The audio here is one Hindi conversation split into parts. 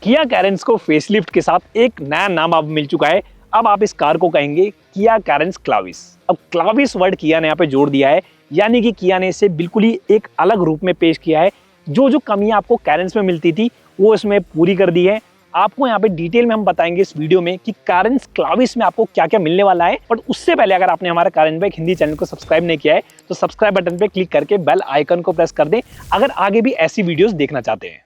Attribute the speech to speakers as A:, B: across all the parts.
A: किया कैरेंस को फेसलिफ्ट के साथ एक नया नाम अब मिल चुका है। अब आप इस कार को कहेंगे किया कैरेंस क्लाविस। अब क्लाविस वर्ड किया ने यहाँ पे जोड़ दिया है, यानी कि किया ने इसे बिल्कुल ही एक अलग रूप में पेश किया है। जो जो कमियां आपको कैरेंस में मिलती थी वो इसमें पूरी कर दी है। आपको यहाँ पे डिटेल में हम बताएंगे इस वीडियो में कि कैरेंस क्लाविस में आपको क्या क्या मिलने वाला है। बट उससे पहले अगर आपने हमारा car and bike Hindi channel को सब्सक्राइब नहीं किया है तो सब्सक्राइब बटन पे क्लिक करके बेल आइकन को प्रेस कर दें अगर आगे भी ऐसी वीडियोस देखना चाहते हैं।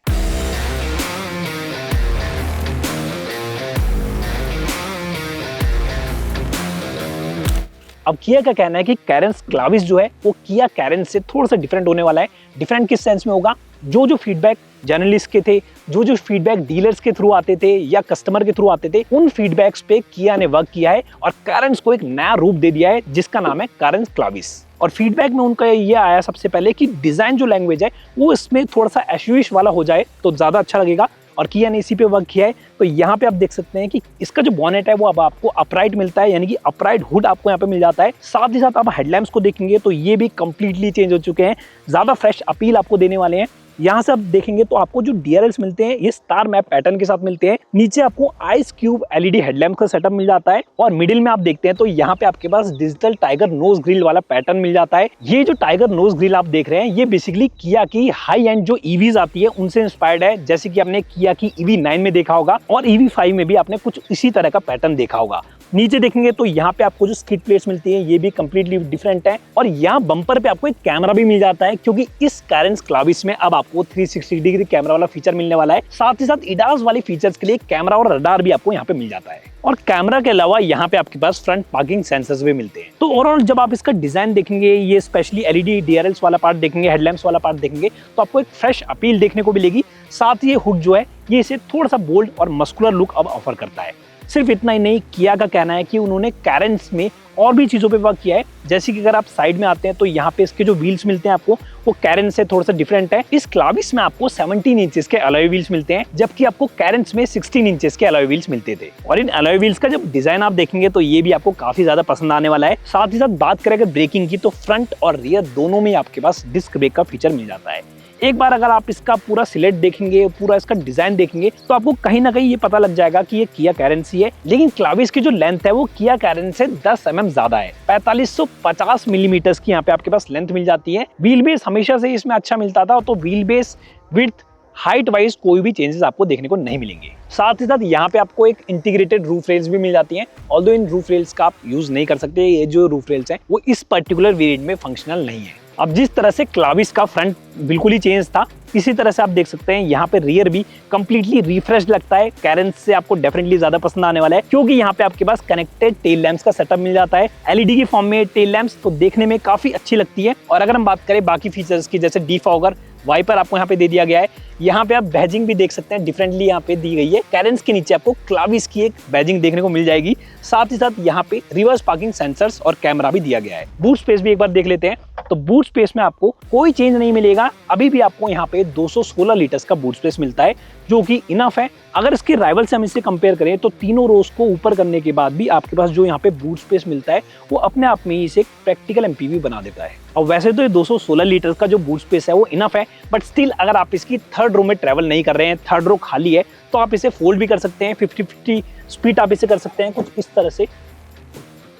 A: अब किया का कहना है कि कैरेंस क्लाविस जो है वो किया कैरेंस से थोड़ा सा डिफरेंट होने वाला है। डिफरेंट किस सेंस में होगा? जो जो फीडबैक जर्नलिस्ट के थे, जो जो फीडबैक डीलर्स के थ्रू आते थे या कस्टमर के थ्रू आते थे, उन फीडबैक्स पे किया ने वर्क किया है और कैरेंस को एक नया रूप दे दिया है जिसका नाम है कैरेंस क्लाविस। और फीडबैक में उनका ये आया सबसे पहले कि डिजाइन जो लैंग्वेज है वो इसमें थोड़ा सा एसयूवी वाला हो जाए तो ज्यादा अच्छा लगेगा, और किया ने इसी पे वर्क किया है। तो यहाँ पे आप देख सकते हैं कि इसका जो बॉनेट है वो अब आपको अपराइट मिलता है, यानी कि अपराइट हुड आपको यहाँ पे मिल जाता है। साथ ही साथ आप हेडलैम्प्स को देखेंगे तो ये भी कंप्लीटली चेंज हो चुके हैं, ज्यादा फ्रेश अपील आपको देने वाले हैं। यहाँ से आप देखेंगे तो आपको जो डीआरएल्स मिलते हैं ये स्टार मैप पैटर्न के साथ मिलते हैं। नीचे आपको आइस क्यूब एलईडी हेडलैम्प का सेटअप मिल जाता है और मिडिल में आप देखते हैं तो यहाँ पे आपके पास डिजिटल टाइगर नोज ग्रिल वाला पैटर्न मिल जाता है। ये जो टाइगर नोज ग्रिल आप देख रहे हैं ये बेसिकली किया की हाई एंड जो ईवीज आती है उनसे इंस्पायर्ड है, जैसे कि आपने किया की EV9 में देखा होगा और EV5 में भी आपने कुछ इसी तरह का पैटर्न देखा होगा। नीचे देखेंगे तो यहाँ पे आपको जो स्किड प्लेट्स मिलती हैं ये भी कंप्लीटली डिफरेंट है और यहाँ बम्पर पे आपको एक कैमरा भी मिल जाता है, क्योंकि इस कैरेंस क्लाविस में अब आपको 360 डिग्री कैमरा वाला फीचर मिलने वाला है। साथ ही साथ इडास वाली फीचर्स के लिए कैमरा और रडार भी आपको यहाँ पे मिल जाता है। और कैमरा के अलावा यहाँ पे आपके पास फ्रंट पार्किंग सेंसर्स भी मिलते हैं। तो ओवरऑल जब आप इसका डिजाइन देखेंगे, ये स्पेशली एलईडी डीआरएल्स वाला पार्ट देखेंगे, हेडलैम्प्स वाला पार्ट देखेंगे, तो आपको एक फ्रेश अपील देखने को मिलेगी। साथ ही ये हुड जो है ये इसे थोड़ा सा बोल्ड और मस्कुलर लुक अब ऑफर करता है। सिर्फ इतना ही नहीं, किया का कहना है कि उन्होंने कैरेंस में और भी चीजों पे वर्क किया है, जैसे कि अगर आप साइड में आते हैं तो यहाँ पे इसके जो व्हील्स मिलते हैं आपको वो कैरेंस से थोड़ा सा डिफरेंट है। इस क्लाविस में आपको 17 इंचेस के अलॉय व्हील्स मिलते हैं, जबकि आपको कैरेंस में 16 इंचेस के अलॉय व्हील्स मिलते थे। और इन अलॉय व्हील्स का जब डिजाइन आप देखेंगे तो ये भी आपको काफी ज्यादा पसंद आने वाला है। साथ ही साथ बात करें अगर ब्रेकिंग की तो फ्रंट और रियर दोनों में आपके पास डिस्क ब्रेक का फीचर मिल जाता है। एक बार अगर आप इसका पूरा सिलेक्ट देखेंगे, पूरा इसका डिजाइन देखेंगे तो आपको कहीं ना कहीं ये पता लग जाएगा कि ये किया कैरेंस ही है। लेकिन क्लाविस की जो लेंथ है वो किया कैरेंस से 10 mm ज्यादा है। 4550 मिलीमीटर की यहाँ पे आपके पास लेंथ मिल जाती है। व्हील बेस हमेशा से इसमें अच्छा मिलता था, तो wheel base width height wise कोई भी चेंजेस आपको देखने को नहीं मिलेंगे। साथ ही साथ यहाँ पे आपको एक इंटीग्रेटेड रूफ रेल्स भी मिल जाती हैं, ऑल्दो इन रूफ रेल्स का आप यूज नहीं कर सकते। ये जो रूफ रेल्स हैं वो इस पर्टिकुलर वेरिएंट में फंक्शनल नहीं है। अब जिस तरह से क्लाविस का फ्रंट बिल्कुल ही चेंज था, इसी तरह से आप देख सकते हैं यहाँ पे रियर भी कंप्लीटली रिफ्रेश लगता है। कैरेंस से आपको डेफिनेटली ज्यादा पसंद आने वाला है, क्योंकि यहाँ पे आपके पास कनेक्टेड टेल लैंप्स का सेटअप मिल जाता है। एलईडी की फॉर्म में टेल लैंप्स तो देखने में काफी अच्छी लगती है। और अगर हम बात करें बाकी फीचर्स की, जैसे डीफॉगर, वाइपर आपको यहाँ पे दे दिया गया है। यहाँ पे आप बैजिंग भी देख सकते हैं, डिफरेंटली यहाँ पे दी गई है। कैरेंस के नीचे आपको क्लाविस की एक बैजिंग देखने को मिल जाएगी। साथ ही साथ यहाँ पे रिवर्स पार्किंग सेंसर्स और कैमरा भी दिया गया है। बूट स्पेस भी एक बार देख लेते हैं। तो बूट स्पेस में आपको कोई चेंज नहीं मिलेगा, अभी भी आपको यहाँ पे 216 लीटर्स का बूट स्पेस मिलता है, जो कि इनफ है। अगर इसके राइवल से हम इसे कंपेयर करें तो तीनों रोज को ऊपर करने के बाद भी आपके पास जो यहाँ पे बूट स्पेस मिलता है वो अपने आप में ही इसे प्रैक्टिकल एमपीवी बना देता है। और वैसे तो ये 216 लीटर का जो बूट स्पेस है वो इनफ है, बट स्टिल अगर आप इसकी थर्ड रो में ट्रेवल नहीं कर रहे हैं, थर्ड रो खाली है, तो आप इसे फोल्ड भी कर सकते हैं। 50-50 स्पीड आप इसे कर सकते हैं कुछ इस तरह से।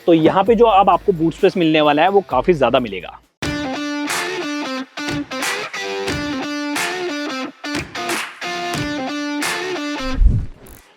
A: तो यहाँ पे जो अब आपको बूट स्पेस मिलने वाला है वो काफी ज्यादा मिलेगा।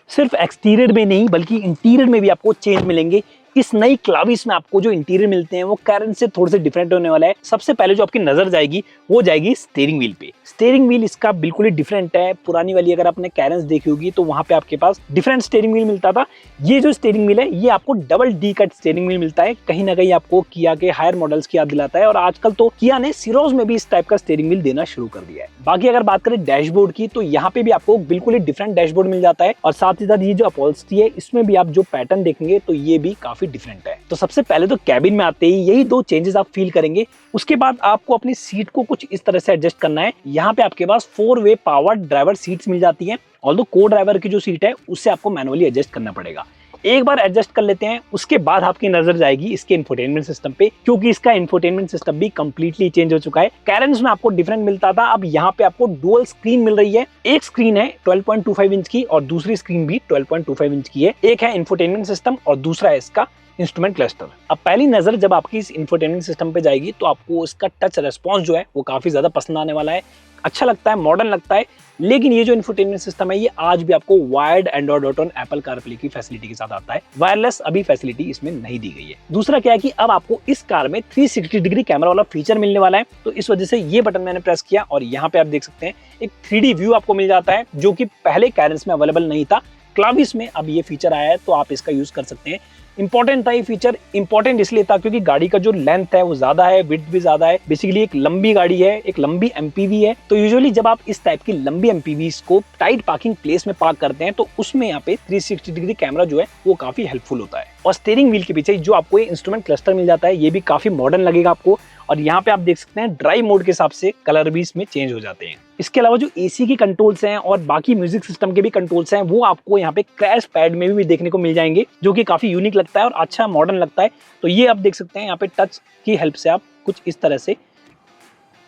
A: सिर्फ एक्सटीरियर में नहीं बल्कि इंटीरियर में भी आपको चेंज मिलेंगे। इस नई क्लाविस में आपको जो इंटीरियर मिलते हैं वो कैरेंस से थोड़े से डिफरेंट होने वाला है। सबसे पहले जो आपकी नजर जाएगी वो जाएगी स्टीयरिंग व्हील पे। स्टीयरिंग व्हील इसका बिल्कुल ही डिफरेंट है। पुरानी वाली अगर आपने कैरेंस देखी होगी तो वहां पे आपके पास डिफरेंट स्टीयरिंग व्हील मिलता था। ये जो स्टीयरिंग व्हील है ये आपको double D cut steering wheel मिलता है, कहीं ना कहीं आपको किया के हायर मॉडल्स की याद दिलाता है। और आजकल तो किया ने सीरोज में भी इस टाइप का स्टीयरिंग व्हील देना शुरू कर दिया है। बाकी अगर बात करें डैशबोर्ड की तो यहाँ पे भी आपको बिल्कुल ही डिफरेंट डैशबोर्ड मिल जाता है। और साथ ही साथ ये जो अपॉल्स्ट्री है इसमें भी आप जो पैटर्न देखेंगे तो ये भी काफी डिफरेंट है। तो सबसे पहले तो कैबिन में आते ही यही दो चेंजेस आप फील करेंगे। उसके बाद आपको अपनी सीट को कुछ इस तरह से एडजस्ट करना है। यहाँ पे आपके पास 4-वे पावर ड्राइवर सीट्स मिल जाती हैं, ऑल्दो को ड्राइवर की जो सीट है उससे आपको मैनुअली एडजस्ट करना पड़ेगा। एक बार एडजस्ट कर लेते हैं, उसके बाद आपकी नजर जाएगी इसके इंफोटेनमेंट सिस्टम पे, क्योंकि इसका इंफोटेनमेंट सिस्टम भी कंप्लीटली चेंज हो चुका है। कैरेंस में आपको डिफरेंट मिलता था, अब यहाँ पे आपको डुअल स्क्रीन मिल रही है। एक स्क्रीन है 12.25 इंच की और दूसरी स्क्रीन भी 12.25 इंच की है। एक है इंफोटेनमेंट सिस्टम और दूसरा है इसका इंस्ट्रूमेंट क्लस्टर। अब पहली नजर जब आपकी इस इंफोटेनमेंट सिस्टम पे जाएगी तो आपको इसका टच रेस्पॉन्स जो है वो काफी ज्यादा पसंद आने वाला है, अच्छा लगता है, मॉडर्न लगता है। लेकिन ये जो इंफोटेनमेंट सिस्टम है ये आज भी आपको wired Android auto Apple CarPlay की फैसिलिटी के साथ आता है, वायरलेस अभी फैसिलिटी इसमें नहीं दी गई है। दूसरा क्या है कि अब आपको इस कार में 360 डिग्री कैमरा वाला फीचर मिलने वाला है, तो इस वजह से ये बटन मैंने प्रेस किया और यहाँ पे आप देख सकते हैं एक 3D व्यू आपको मिल जाता है, जो कि पहले कैरेंस में अवेलेबल नहीं था। क्लाविस में अब ये फीचर आया है तो आप इसका यूज कर सकते हैं। इंपॉर्टेंट था ये फीचर, इंपॉर्टेंट इसलिए था क्योंकि गाड़ी का जो लेंथ है वो ज्यादा है, विड्थ भी ज्यादा है। बेसिकली एक लंबी गाड़ी है, एक लंबी एमपीवी है, तो यूजुअली जब आप इस टाइप की लंबी एमपीवी को टाइट पार्किंग प्लेस में पार्क करते हैं तो उसमें यहाँ पे 360 डिग्री कैमरा जो है वो काफी हेल्पफुल होता है। और स्टीयरिंग व्हील के पीछे जो आपको ये इंस्ट्रूमेंट क्लस्टर मिल जाता है ये भी काफी मॉडर्न लगेगा आपको। और यहाँ पे आप देख सकते हैं ड्राइव मोड के हिसाब से कलर भी इसमें चेंज हो जाते हैं। इसके अलावा जो एसी की कंट्रोल्स हैं और बाकी म्यूजिक सिस्टम के भी कंट्रोल्स हैं वो आपको यहाँ पे क्रैश पैड में भी देखने को मिल जाएंगे, जो कि काफी यूनिक लगता है और अच्छा मॉडर्न लगता है। तो ये आप देख सकते हैं यहाँ पे टच की हेल्प से आप कुछ इस तरह से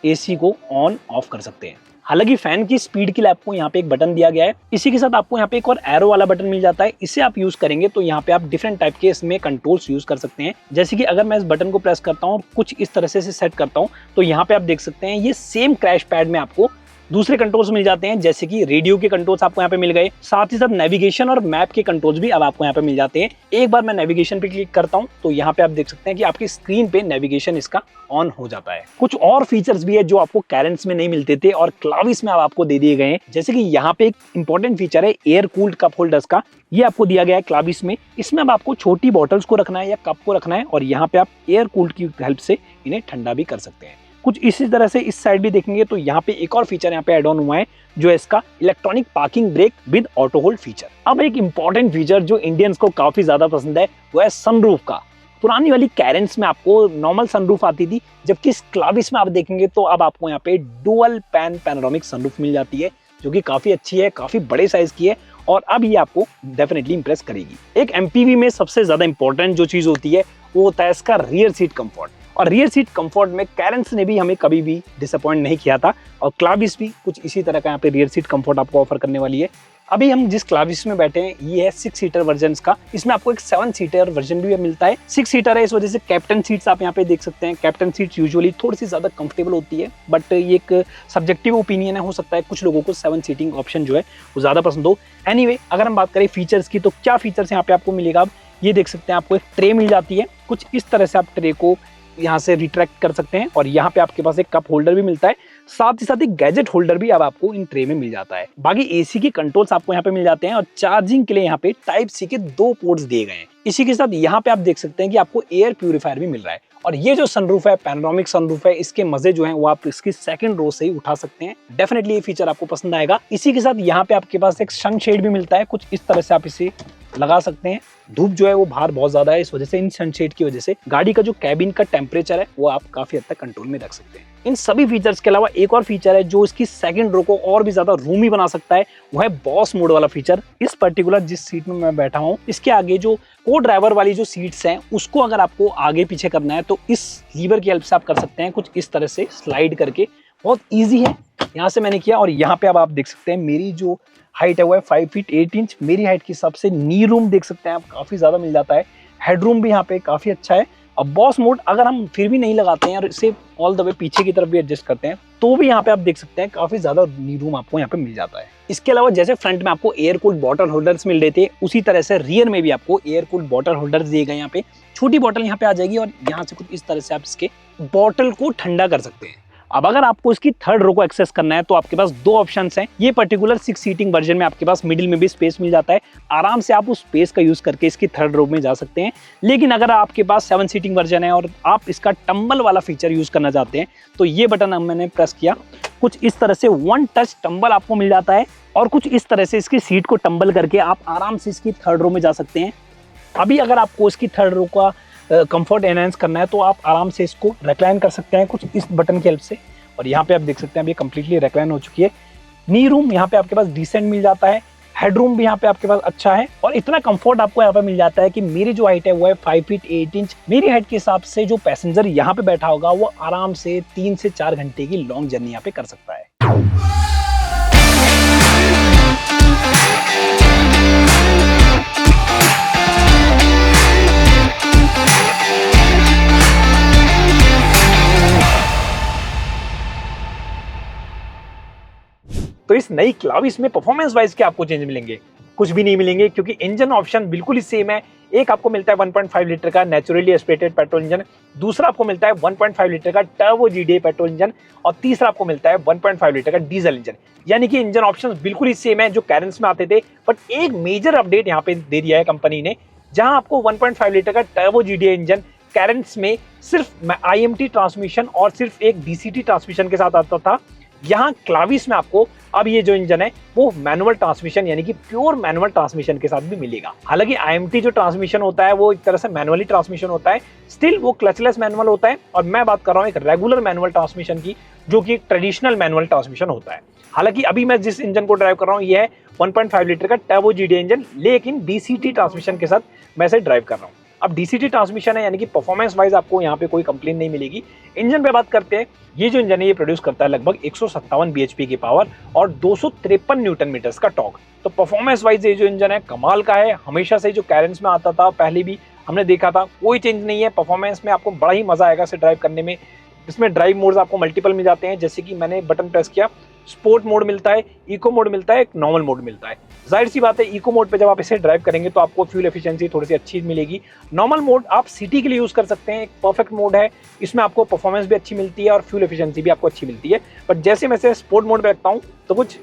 A: एसी को ऑन ऑफ कर सकते हैं। हालांकि फैन की स्पीड के लिए आपको यहाँ पे एक बटन दिया गया है, इसी के साथ आपको यहाँ पे एक और एरो वाला बटन मिल जाता है। इसे आप यूज करेंगे तो यहाँ पे आप डिफरेंट टाइप के इसमें कंट्रोल्स यूज कर सकते हैं। जैसे कि अगर मैं इस बटन को प्रेस करता हूँ और कुछ इस तरह से सेट करता हूँ तो यहाँ पे आप देख सकते हैं ये सेम क्रैश पैड में आपको दूसरे कंट्रोल्स मिल जाते हैं, जैसे कि रेडियो के कंट्रोल्स आपको यहाँ पे मिल गए, साथ ही साथ नेविगेशन और मैप के कंट्रोल्स भी अब आपको यहाँ पे मिल जाते हैं। एक बार मैं नेविगेशन पे क्लिक करता हूँ तो यहाँ पे आप देख सकते हैं कि आपकी स्क्रीन पे नेविगेशन इसका ऑन हो जाता है। कुछ और फीचर्स भी है जो आपको कैरेंस में नहीं मिलते थे और क्लाविस में अब आपको दे दिए गए हैं, जैसे कि यहाँ पे एक इंपॉर्टेंट फीचर है एयर कूल्ड कप होल्डर्स का, ये आपको दिया गया है क्लाविस में। इसमें अब आपको छोटी बॉटल्स को रखना है या कप को रखना है और यहाँ पे आप एयर कूल्ड की हेल्प से इन्हें ठंडा भी कर सकते हैं। कुछ इसी तरह से इस साइड भी देखेंगे तो यहाँ पे एक और फीचर यहाँ पे ऐड ऑन हुआ है जो है इसका electronic parking brake with auto hold feature. अब एक इंपॉर्टेंट फीचर जो इंडियंस को काफी ज्यादा पसंद है वो है सनरूफ का। पुरानी वाली कैरेंस में आपको नॉर्मल सनरूफ आती थी, जबकि इस क्लाविस में आप देखेंगे तो अब आपको यहाँ पे डुअल पैन पैनोरामिक सनरूफ मिल जाती है, जो कि काफी अच्छी है, काफी बड़े साइज की है और अब ये आपको डेफिनेटली इंप्रेस करेगी। एक एमपीवी में सबसे ज्यादा इंपॉर्टेंट जो चीज होती है वो होता है इसका रियर सीट कंफर्ट, और रियर सीट कंफर्ट में कैरेंस ने भी हमें कभी भी डिसअपॉइंट नहीं किया था और क्लाविस भी कुछ इसी तरह का यहाँ पे रियर सीट कंफर्ट आपको ऑफर करने वाली है। अभी हम जिस क्लाविस में बैठे हैं ये है 6 सीटर वर्जन का, इसमें आपको एक 7 सीटर वर्जन भी मिलता है। 6 सीटर है इस वजह से कैप्टन सीट्स आप यहाँ पे देख सकते हैं। कैप्टन सीट्स यूजुअली थोड़ी सी ज्यादा कंफर्टेबल होती है, बट ये एक सब्जेक्टिव ओपिनियन है, हो सकता है कुछ लोगों को 7 सीटिंग ऑप्शन जो है वो ज्यादा पसंद हो। एनीवे, अगर हम बात करें फीचर्स की तो क्या फीचर्स यहाँ पे आपको मिलेगा, अब ये देख सकते हैं आपको एक ट्रे मिल जाती है, कुछ इस तरह से आप ट्रे को यहाँ से रिट्रैक्ट कर सकते हैं और यहाँ पे आपके पास एक कप होल्डर भी मिलता है, साथ ही साथ एक गैजेट होल्डर भी अब आपको इन ट्रे में मिल जाता है। बाकी एसी के कंट्रोल्स आपको यहाँ पे मिल जाते हैं और चार्जिंग के लिए यहाँ पे टाइप सी के 2 पोर्ट्स दिए गए हैं। इसी के साथ यहाँ पे आप देख सकते हैं कि आपको एयर प्यूरिफायर भी मिल रहा है और ये जो सनरूफ है पैनोरामिक सनरूफ है, इसके मजे जो हैं वो आप इसकी सेकंड रो से ही उठा सकते हैं। डेफिनेटली ये फीचर आपको पसंद आएगा। इसी के साथ यहाँ पे आपके पास एक सनशेड भी मिलता है, कुछ इस तरह से आप इसे लगा सकते हैं। धूप जो है वो बाहर बहुत ज्यादा है, इस वजह से इन सनशेड की वजह से गाड़ी का जो कैबिन का टेम्परेचर है वो आप काफी हद तक कंट्रोल में रख सकते हैं। इन सभी फीचर्स के अलावा एक और फीचर है जो इसकी सेकंड रो को और भी ज्यादा रूमी बना सकता है, वो है बॉस मोड वाला फीचर। इस पर्टिकुलर जिस सीट में मैं बैठा हूँ इसके आगे जो को ड्राइवर वाली जो सीट्स हैं उसको अगर आपको आगे पीछे करना है तो इस लीवर की हेल्प से आप कर सकते हैं, कुछ इस तरह से स्लाइड करके। बहुत ईजी है, यहाँ से मैंने किया और यहाँ पे अब आप देख सकते हैं मेरी जो हाइट है वो है 5 फीट 8 इंच। मेरी हाइट के हिसाब से नी रूम देख सकते हैं आप काफी ज्यादा मिल जाता है, हेडरूम भी यहाँ पे काफी अच्छा है। अब बॉस मोड अगर हम फिर भी नहीं लगाते हैं और इसे ऑल द वे पीछे की तरफ भी एडजस्ट करते हैं तो भी यहाँ पे आप देख सकते हैं काफी ज्यादा नी रूम आपको यहाँ पे मिल जाता है। इसके अलावा जैसे फ्रंट में आपको एयर कूल्ड बॉटल होल्डर्स मिल रहे थे, उसी तरह से रियर में भी आपको एयर कूल्ड बॉटल होल्डर्स दिए गए। यहाँ पे छोटी बॉटल यहाँ पे आ जाएगी और यहाँ से कुछ इस तरह से आप इसके बॉटल को ठंडा कर सकते हैं। अब अगर आपको इसकी थर्ड रो को एक्सेस करना है तो आपके पास 2 ऑप्शंस हैं। ये पर्टिकुलर 6 सीटिंग वर्जन में आपके पास मिडिल में भी स्पेस मिल जाता है, आराम से आप उस स्पेस का यूज करके इसकी थर्ड रो में जा सकते हैं। लेकिन अगर आपके पास 7 सीटिंग वर्जन है और आप इसका टंबल वाला फीचर यूज करना चाहते हैं तो ये बटन मैंने प्रेस किया, कुछ इस तरह से 1 टच टंबल आपको मिल जाता है और कुछ इस तरह से इसकी सीट को टंबल करके आप आराम से इसकी थर्ड रो में जा सकते हैं। अभी अगर आपको इसकी थर्ड रो का कंफर्ट एनहांस करना है तो आप आराम से इसको रिक्लाइन कर सकते हैं, कुछ इस बटन की हेल्प से। और यहाँ पे आप देख सकते हैं अभी कंप्लीटली रिक्लाइन हो चुकी है। नी रूम यहाँ पे आपके पास डिसेंट मिल जाता है, हेडरूम भी यहाँ पे आपके पास अच्छा है और इतना कंफर्ट आपको यहाँ पे मिल जाता है कि मेरी जो हाइट है वो है 5 फीट 8 इंच। मेरी हाइट के हिसाब से जो पैसेंजर यहाँ पे बैठा होगा वो आराम से 3 से 4 घंटे की लॉन्ग जर्नी यहाँ पे कर सकता है। तो इस नई क्लाविस में परफॉर्मेंस वाइज क्या आपको चेंज मिलेंगे? कुछ भी नहीं मिलेंगे, क्योंकि इंजन ऑप्शन बिल्कुल ही सेम है। एक आपको मिलता है 1.5 लीटर का नेचुरली एस्पिरेटेड पेट्रोल इंजन, दूसरा आपको मिलता है 1.5 लीटर का टर्बो जीडीआई पेट्रोल इंजन और तीसरा आपको मिलता है 1.5 लीटर का डीजल इंजन। यानी कि इंजन ऑप्शंस बिल्कुल ही सेम है जो कैरेंस में आते थे, बट एक मेजर अपडेट यहाँ पे दे दिया है कंपनी ने, जहां आपको 1.5 लीटर का टर्बो जीडीआई इंजन कैरेंस में सिर्फ IMT ट्रांसमिशन और सिर्फ एक DCT ट्रांसमिशन के साथ आता था, यहाँ क्लाविस में आपको अब ये जो इंजन है वो मैनुअल ट्रांसमिशन यानी कि प्योर मैनुअल ट्रांसमिशन के साथ भी मिलेगा। हालांकि IMT जो ट्रांसमिशन होता है वो एक तरह से मैनुअली ट्रांसमिशन होता है, स्टिल वो क्लचलेस मैनुअल होता है, और मैं बात कर रहा हूँ एक रेगुलर मैनुअल ट्रांसमिशन की, जो कि ट्रेडिशनल मैनुअल ट्रांसमिशन होता है। हालांकि अभी मैं जिस इंजन को ड्राइव कर रहा हूँ ये है 1.5 लीटर का टर्बो जीडीआई इंजन, लेकिन DCT ट्रांसमिशन के साथ मैं इसे ड्राइव कर रहा हूँ। अब DCT ट्रांसमिशन है यानी कि परफॉर्मेंस वाइज आपको यहाँ पे कोई कंप्लेन नहीं मिलेगी। इंजन पे बात करते हैं, ये जो इंजन है ये प्रोड्यूस करता है लगभग 157 bhp की पावर और 253 न्यूटन मीटर्स का टॉर्क। तो परफॉर्मेंस वाइज ये जो इंजन है कमाल का है। हमेशा से जो कैरेंस में आता था, पहले भी हमने देखा था, कोई चेंज नहीं है। परफॉर्मेंस में आपको बड़ा ही मजा आएगा इसे ड्राइव करने में। इसमें ड्राइव मोड्स आपको मल्टीपल मिल जाते हैं, जैसे कि मैंने बटन प्रेस किया, स्पोर्ट मोड मिलता है, इको मोड मिलता है, एक नॉर्मल मोड मिलता है। जाहिर सी बात है इको मोड पे जब आप इसे ड्राइव करेंगे तो आपको फ्यूल एफिशिएंसी थोड़ी सी अच्छी मिलेगी। नॉर्मल मोड आप सिटी के लिए यूज कर सकते हैं, एक परफेक्ट मोड है, इसमें आपको परफॉर्मेंस भी अच्छी मिलती है और फ्यूल एफिशिएंसी भी आपको अच्छी मिलती है। बट जैसे मैं इसे स्पोर्ट मोड पे रखता हूँ तो कुछ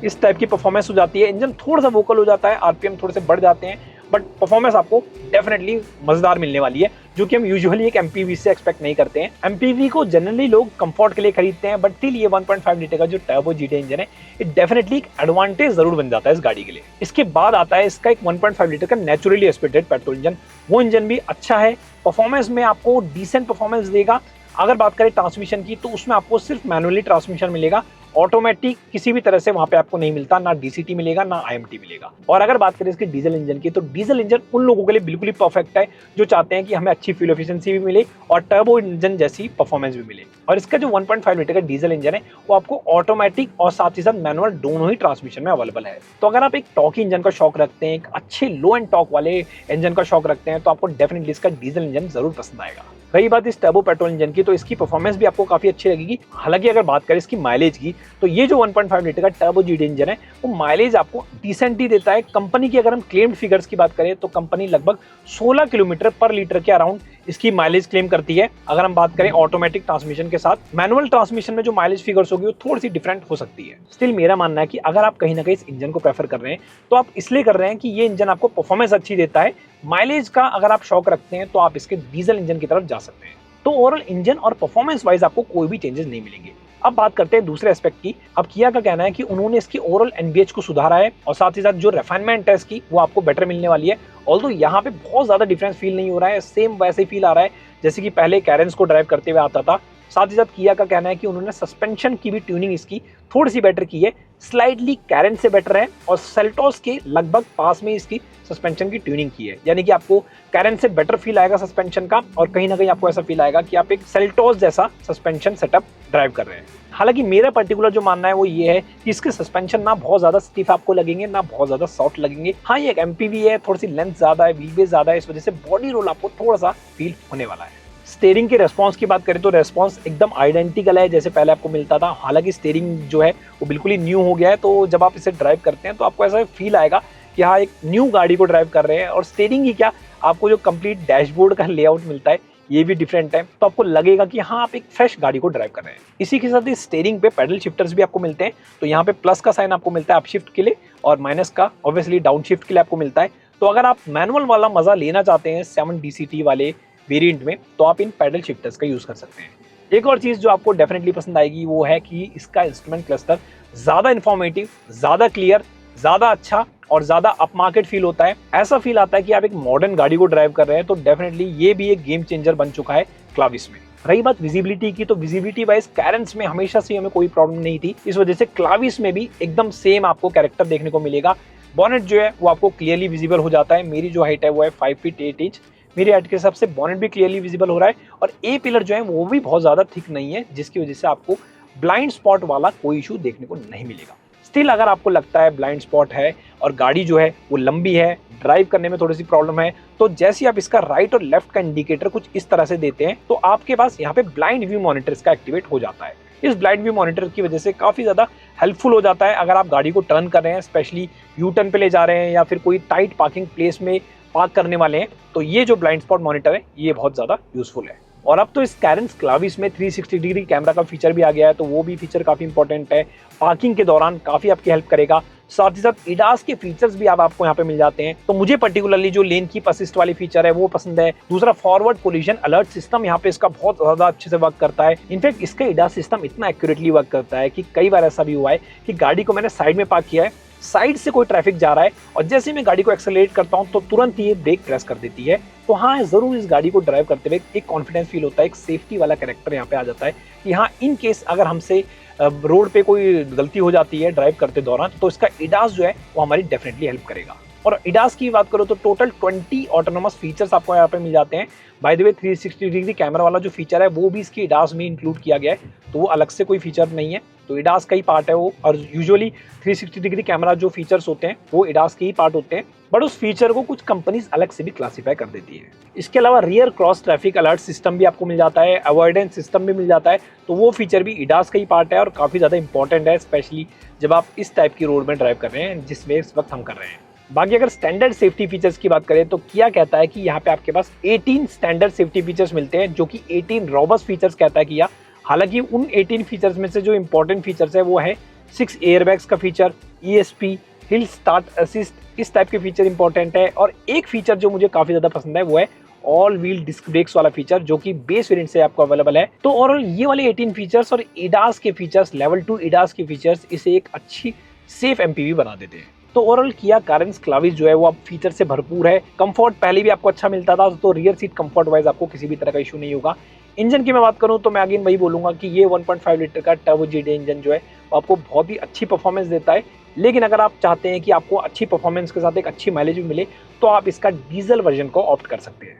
A: इस टाइप की परफॉर्मेंस हो जाती है। इंजन थोड़ा सा वोकल हो जाता है, RPM थोड़े से बढ़ जाते हैं, बट परफॉर्मेंस आपको डेफिनेटली मजेदार मिलने वाली है, जो कि हम यूजुअली एक MPV से एक्सपेक्ट नहीं करते हैं। MPV को जनरली लोग कंफर्ट के लिए खरीदते हैं, बट स्टिल ये 1.5 लीटर का जो टर्बो जीडीआई इंजन है ये डेफिनेटली एक एडवांटेज जरूर बन जाता है इस गाड़ी के लिए। इसके बाद आता है इसका एक 1.5 लीटर का नेचुरली एस्पिरेटेड पेट्रोल इंजन। वो इंजन भी अच्छा है, परफॉर्मेंस में आपको डिसेंट परफॉर्मेंस देगा। अगर बात करें ट्रांसमिशन की तो उसमें आपको सिर्फ मैनुअली ट्रांसमिशन मिलेगा, ऑटोमेटिक किसी भी तरह से वहां पे आपको नहीं मिलता, ना DCT मिलेगा ना IMT मिलेगा। और अगर बात करें इसके डीजल इंजन की तो डीजल इंजन उन लोगों के लिए बिल्कुल ही परफेक्ट है जो चाहते हैं कि हमें अच्छी फ्यूल एफिशिएंसी भी मिले और टर्बो इंजन जैसी परफॉर्मेंस भी मिले। और इसका जो 1.5 लीटर का डीजल इंजन है वो आपको ऑटोमेटिक और साथ ही साथ मैनुअल दोनों ही ट्रांसमिशन में अवेलेबल है। तो अगर आप एक टॉर्की इंजन का शौक रखते हैं, एक अच्छे लो एंड टॉर्क वाले इंजन का शौक रखते हैं, तो आपको डेफिनेटली इसका डीजल इंजन जरूर पसंद आएगा। रही बात इस टर्बो पेट्रोल इंजन की तो इसकी परफॉर्मेंस भी आपको काफी अच्छी लगेगी। हालांकि अगर बात करें इसकी माइलेज की तो ये जो 1.5 लीटर का टर्बो जीडीआई इंजन है वो माइलेज आपको डिसेंट ही देता है। कंपनी की अगर हम क्लेम्ड फिगर्स की बात करें तो कंपनी लगभग 16 किलोमीटर पर लीटर के अराउंड इसकी माइलेज क्लेम करती है। अगर हम बात करें ऑटोमेटिक ट्रांसमिशन के साथ, मैनुअल ट्रांसमिशन में जो माइलेज फिगर्स होगी वो थोड़ी सी डिफरेंट हो सकती है। स्टिल मेरा मानना है कि अगर आप कहीं ना कहीं इस इंजन को प्रेफर कर रहे हैं तो आप इसलिए कर रहे हैं कि ये इंजन आपको परफॉर्मेंस अच्छी देता है। माइलेज का अगर आप शौक रखते हैं तो आप इसके डीजल इंजन की तरफ जा सकते हैं। तो ओवरऑल इंजन और परफॉर्मेंस वाइज आपको कोई भी चेंजेस नहीं मिलेंगे। अब बात करते हैं दूसरे एस्पेक्ट की। अब किया का कहना है कि उन्होंने इसकी ओवरऑल NVH को सुधारा है और साथ ही साथ जो रिफाइनमेंट है इसकी वो आपको बेटर मिलने वाली है। ऑल्दो यहाँ पे बहुत ज्यादा डिफरेंस फील नहीं हो रहा है, सेम वैसे ही फील आ रहा है जैसे कि पहले कैरेंस को ड्राइव करते हुए आता था। साथ ही साथ किया का कहना है कि उन्होंने सस्पेंशन की भी ट्यूनिंग इसकी थोड़ी सी बेटर की है, स्लाइटली कैरेंस से बेटर है और सेल्टोस के लगभग पास में इसकी सस्पेंशन की ट्यूनिंग की है। यानी कि आपको कैरेंस से बेटर फील आएगा सस्पेंशन का और कहीं ना कहीं आपको ऐसा फील आएगा कि आप एक सेल्टोस जैसा सस्पेंशन सेटअप ड्राइव कर रहे हैं। हालांकि मेरा पर्टिकुलर जो मानना है वो ये है कि इसके सस्पेंशन ना बहुत ज्यादा स्टिफ आपको लगेंगे ना बहुत ज्यादा सॉफ्ट लगेंगे। हाँ, ये एक MPV है, थोड़ी सी लेंथ ज्यादा है, व्हील बेस ज्यादा है, इस वजह से बॉडी रोल आपको थोड़ा सा फील होने वाला है। स्टीयरिंग के रेस्पॉन्स की बात करें तो रेस्पॉन्स एकदम आइडेंटिकल है जैसे पहले आपको मिलता था। हालांकि स्टीयरिंग जो है वो बिल्कुल ही न्यू हो गया है, तो जब आप इसे ड्राइव करते हैं तो आपको ऐसा फील आएगा कि हाँ एक न्यू गाड़ी को ड्राइव कर रहे हैं। और स्टीयरिंग ही क्या, आपको जो कंप्लीट डैशबोर्ड का लेआउट मिलता है ये भी डिफरेंट है, तो आपको लगेगा कि हाँ आप एक फ्रेश गाड़ी को ड्राइव कर रहे हैं। इसी के साथ इस स्टीयरिंग पे पैडल शिफ्टर्स भी आपको मिलते हैं, तो यहाँ पे प्लस का साइन आपको मिलता है अप शिफ्ट के लिए और माइनस का ऑब्वियसली डाउन शिफ्ट के लिए आपको मिलता है। तो अगर आप मैनुअल वाला मजा लेना चाहते हैं 7 DCT वाले वेरिएंट में तो आप इन पैडल शिफ्टर्स का यूज कर सकते हैं। एक और चीज जो आपको डेफिनेटली पसंद आएगी वो है कि इसका इंस्ट्रूमेंट क्लस्टर ज्यादा इंफॉर्मेटिव, ज्यादा क्लियर, ज्यादा अच्छा और ज्यादा अपमार्केट फील होता है। ऐसा फील आता है कि आप एक मॉडर्न गाड़ी को ड्राइव कर रहे हैं। तो डेफिनेटली ये भी एक गेम चेंजर बन चुका है क्लाविस में। रही बात विजिबिलिटी की तो विजिबिलिटी वाइज कैरेंस में हमेशा से हमें कोई प्रॉब्लम नहीं थी, इस वजह से क्लाविस में भी एकदम सेम आपको कैरेक्टर देखने को मिलेगा। बॉनेट जो है वो आपको क्लियरली विजिबल हो जाता है। मेरी जो हाइट है वो है 5 फीट 8 इंच। मेरी हाइट के हिसाब से बॉनेट भी क्लियरली विजिबल हो रहा है और ए पिलर जो है वो भी बहुत ज़्यादा थिक नहीं है, जिसकी वजह से आपको ब्लाइंड स्पॉट वाला कोई इशू देखने को नहीं मिलेगा। स्टिल अगर आपको लगता है ब्लाइंड स्पॉट है और गाड़ी जो है वो लंबी है, ड्राइव करने में थोड़ी सी प्रॉब्लम है, तो जैसे आप इसका राइट और लेफ्ट का इंडिकेटर कुछ इस तरह से देते हैं तो आपके पास यहाँ पे ब्लाइंड व्यू मॉनिटर इसका एक्टिवेट हो जाता है। इस ब्लाइंड व्यू मॉनिटर की वजह से काफ़ी ज़्यादा हेल्पफुल हो जाता है अगर आप गाड़ी को टर्न कर रहे हैं, स्पेशली यू टर्न पे ले जा रहे हैं या फिर कोई टाइट पार्किंग प्लेस में पार्क करने वाले हैं, तो ये जो ब्लाइंड स्पॉट मॉनिटर है ये बहुत ज़्यादा यूजफुल है। और अब तो इस कैरेंस क्लाविस में 360 डिग्री कैमरा का फीचर भी आ गया है, तो वो भी फीचर काफ़ी इंपॉर्टेंट है, पार्किंग के दौरान काफ़ी आपकी हेल्प करेगा। साथ ही साथ इडास के फीचर्स भी आपको यहाँ पे मिल जाते हैं। तो मुझे पर्टिकुलरली जो लेन कीप असिस्ट वाली फीचर है वो पसंद है। दूसरा, फॉरवर्ड कोलिजन अलर्ट सिस्टम यहाँ पे इसका बहुत ज्यादा अच्छे से वर्क करता है। इनफैक्ट इसका इडास सिस्टम इतना एक्यूरेटली वर्क करता है कि कई बार ऐसा भी हुआ है कि गाड़ी को मैंने साइड में पार्क किया है, साइड से कोई ट्रैफिक जा रहा है और जैसे मैं गाड़ी को एक्सेलरेट करता हूं तो तुरंत ये ब्रेक प्रेस कर देती है। तो हाँ, जरूर इस गाड़ी को ड्राइव करते हुए एक कॉन्फिडेंस फील होता है, एक सेफ्टी वाला कैरेक्टर यहाँ पे आ जाता है कि हाँ, इन केस अगर हमसे रोड पे कोई गलती हो जाती है ड्राइव करते दौरान तो इसका इडास जो है वो हमारी डेफिनेटली हेल्प करेगा। और इडास की बात करो तो टोटल 20 ऑटोनोमस फीचर्स आपको यहाँ पे मिल जाते हैं। By the way 360 degree camera वाला जो फीचर है वो भी इसकी इडास में इंक्लूड किया गया है, तो वो अलग से कोई फीचर नहीं है, तो इडास का ही पार्ट है वो। और यूजुअली 360 डिग्री कैमरा जो फीचर्स होते हैं वो इडास के ही पार्ट होते हैं, बट उस फीचर को कुछ कंपनीज अलग से भी क्लासीफाई कर देती है। इसके अलावा rear cross traffic alert system भी आपको मिल जाता है, अवॉइडेंस सिस्टम भी मिल जाता है, तो वो फीचर भी इडास का ही पार्ट है और काफ़ी ज़्यादा इंपॉर्टेंट है, स्पेशली जब आप इस टाइप की रोड में ड्राइव कर रहे हैं जिसमें इस वक्त हम कर रहे हैं। बाकी अगर स्टैंडर्ड सेफ्टी फीचर्स की बात करें तो किया कहता है कि यहाँ पे आपके पास 18 स्टैंडर्ड सेफ्टी फीचर्स मिलते हैं, जो कि 18 रॉबस्ट फीचर्स कहता है किया। हालांकि उन 18 फीचर्स में से जो इंपॉर्टेंट फीचर्स है वो है 6 एयरबैग्स का feature, ESP, hill start assist, इस टाइप के फीचर इंपॉर्टेंट है। और एक फीचर जो मुझे काफ़ी ज़्यादा पसंद है वो है ऑल व्हील डिस्क ब्रेक्स वाला फीचर, जो कि बेस वेरिएंट से आपको अवेलेबल है। तो ओवरऑल ये वाले 18 फीचर्स और इडास के फीचर्स, लेवल 2 इडास के फीचर्स इसे एक अच्छी सेफ MPV बना देते हैं। तो ओवरऑल किया कैरेंस क्लाविस जो है वो अब फीचर से भरपूर है। कंफर्ट पहले भी आपको अच्छा मिलता था, तो रियर सीट कंफर्ट वाइज आपको किसी भी तरह का इशू नहीं होगा। इंजन की मैं बात करूं तो मैं अगेन वही बोलूंगा कि ये 1.5 लीटर का टर्बो GD इंजन जो है वो आपको बहुत ही अच्छी परफॉर्मेंस देता है। लेकिन अगर आप चाहते हैं कि आपको अच्छी परफॉर्मेंस के साथ एक अच्छी माइलेज भी मिले तो आप इसका डीजल वर्जन को ऑप्ट कर सकते हैं।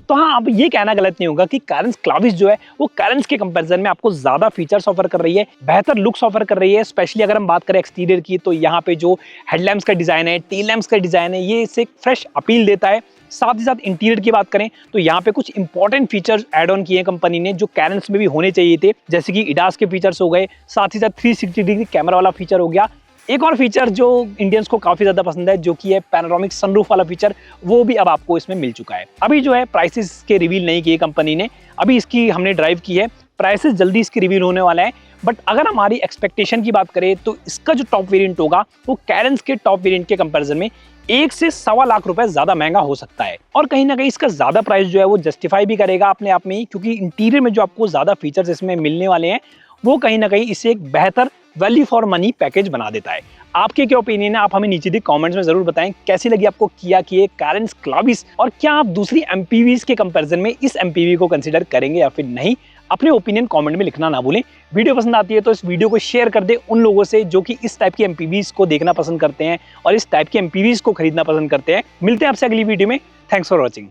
A: तो हाँ, अब ये कहना गलत नहीं होगा कि कैरेंस क्लाविस जो है वो कैरेंस के कंपैरिजन में आपको ज्यादा फीचर्स ऑफर कर रही है, बेहतर लुक्स ऑफर कर रही है। स्पेशली अगर हम बात करें एक्सटीरियर की तो यहाँ पे जो हेडलैम्प्स का डिजाइन है, टेल लैम्प्स का डिजाइन है, ये इसे एक फ्रेश अपील देता है। साथ ही साथ इंटीरियर की बात करें तो यहाँ पे कुछ इंपॉर्टेंट फीचर्स ऐड ऑन किए हैं कंपनी ने, जो कैरेंस में भी होने चाहिए थे, जैसे कि इडास के फीचर्स हो गए, साथ ही साथ 360 डिग्री कैमरा वाला फीचर हो गया। एक और फीचर जो इंडियंस को काफी ज्यादा पसंद है, जो कि है पैनोरामिक सनरूफ वाला फीचर, वो भी अब आपको इसमें मिल चुका है। अभी जो है प्राइसेस के रिवील नहीं किए कंपनी ने, अभी इसकी हमने ड्राइव की है, प्राइसेस जल्दी इसके रिवील होने वाला है। बट अगर हमारी एक्सपेक्टेशन की बात करें तो इसका जो टॉप वेरिएंट होगा वो कैरेंस के टॉप वेरिएंट के कंपैरिजन में 1 से 1.25 लाख रुपए ज्यादा महंगा हो सकता है। और कहीं ना कहीं इसका ज्यादा प्राइस जो है वो जस्टिफाई भी करेगा अपने आप में ही, क्योंकि इंटीरियर में जो आपको ज्यादा फीचर्स इसमें मिलने वाले हैं वो कहीं ना कहीं इसे एक बेहतर वैल्यू फॉर मनी पैकेज बना देता है। आपके क्या ओपिनियन है, आप हमें नीचे दी कमेंट्स में जरूर बताएं कैसी लगी आपको किया की कैरेंस क्लाविस, और क्या आप दूसरी MPVs के कंपैरिजन में इस MPV को कंसीडर करेंगे या फिर नहीं। अपने ओपिनियन कमेंट में लिखना ना भूलें। वीडियो पसंद आती है तो इस वीडियो को शेयर कर दे उन लोगों से जो कि इस टाइप की MPVs को देखना पसंद करते हैं और इस टाइप की MPVs को खरीदना पसंद करते हैं। मिलते हैं आपसे अगली वीडियो में। Thanks for watching.